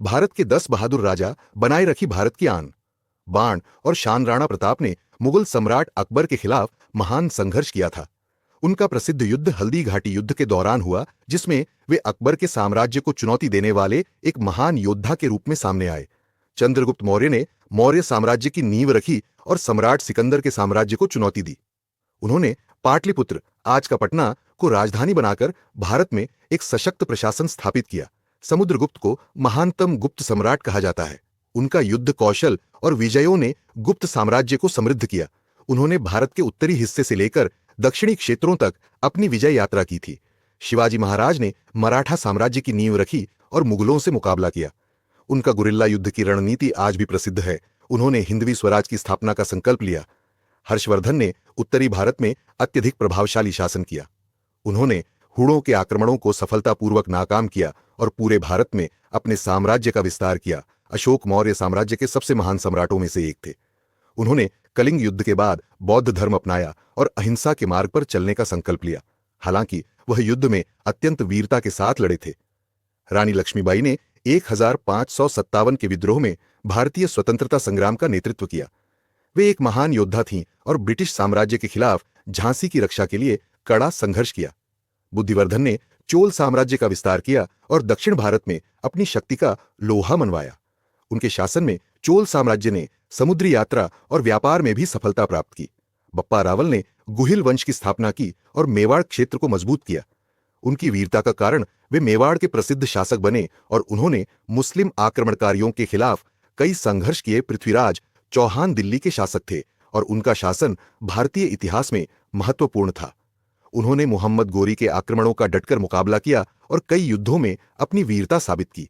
भारत के 10 बहादुर राजा बनाए रखी भारत की आन। बाण और शान। राणा प्रताप ने मुगल सम्राट अकबर के खिलाफ महान संघर्ष किया था। उनका प्रसिद्ध युद्ध हल्दी घाटी युद्ध के दौरान हुआ, जिसमें वे अकबर के साम्राज्य को चुनौती देने वाले एक महान योद्धा के रूप में सामने आए। चंद्रगुप्त मौर्य ने मौर्य साम्राज्य की नींव रखी और सम्राट सिकंदर के साम्राज्य को चुनौती दी। उन्होंने पाटलिपुत्र, आज का पटना, को राजधानी बनाकर भारत में एक सशक्त प्रशासन स्थापित किया। समुद्रगुप्त को महानतम गुप्त सम्राट कहा जाता है। उनका युद्ध कौशल और विजयों ने गुप्त साम्राज्य को समृद्ध किया। उन्होंने भारत के उत्तरी हिस्से से लेकर दक्षिणी क्षेत्रों तक अपनी विजय यात्रा की थी। शिवाजी महाराज ने मराठा साम्राज्य की नींव रखी और मुगलों से मुकाबला किया। उनका गुरिल्ला युद्ध की रणनीति आज भी प्रसिद्ध है। उन्होंने हिंदवी स्वराज की स्थापना का संकल्प लिया। हर्षवर्धन ने उत्तरी भारत में अत्यधिक प्रभावशाली शासन किया। उन्होंने हुणों के आक्रमणों को सफलतापूर्वक नाकाम किया और पूरे भारत में अपने साम्राज्य का विस्तार किया। अशोक मौर्य साम्राज्य के सबसे महान सम्राटों में से एक थे। उन्होंने कलिंग युद्ध के बाद बौद्ध धर्म अपनाया और अहिंसा के मार्ग पर चलने का संकल्प लिया। हालांकि वह युद्ध में अत्यंत वीरता के साथ लड़े थे। रानी लक्ष्मीबाई ने 1557 के विद्रोह में भारतीय स्वतंत्रता संग्राम का नेतृत्व किया। वे एक महान योद्धा थीं और ब्रिटिश साम्राज्य के खिलाफ झांसी की रक्षा के लिए कड़ा संघर्ष किया। बुद्धिवर्धन ने चोल साम्राज्य का विस्तार किया और दक्षिण भारत में अपनी शक्ति का लोहा मनवाया। उनके शासन में चोल साम्राज्य ने समुद्री यात्रा और व्यापार में भी सफलता प्राप्त की। बप्पा रावल ने गुहिल वंश की स्थापना की और मेवाड़ क्षेत्र को मजबूत किया। उनकी वीरता का कारण वे मेवाड़ के प्रसिद्ध शासक बने और उन्होंने मुस्लिम आक्रमणकारियों के खिलाफ कई संघर्ष किए। पृथ्वीराज चौहान दिल्ली के शासक थे और उनका शासन भारतीय इतिहास में महत्वपूर्ण था। उन्होंने मोहम्मद गोरी के आक्रमणों का डटकर मुकाबला किया और कई युद्धों में अपनी वीरता साबित की।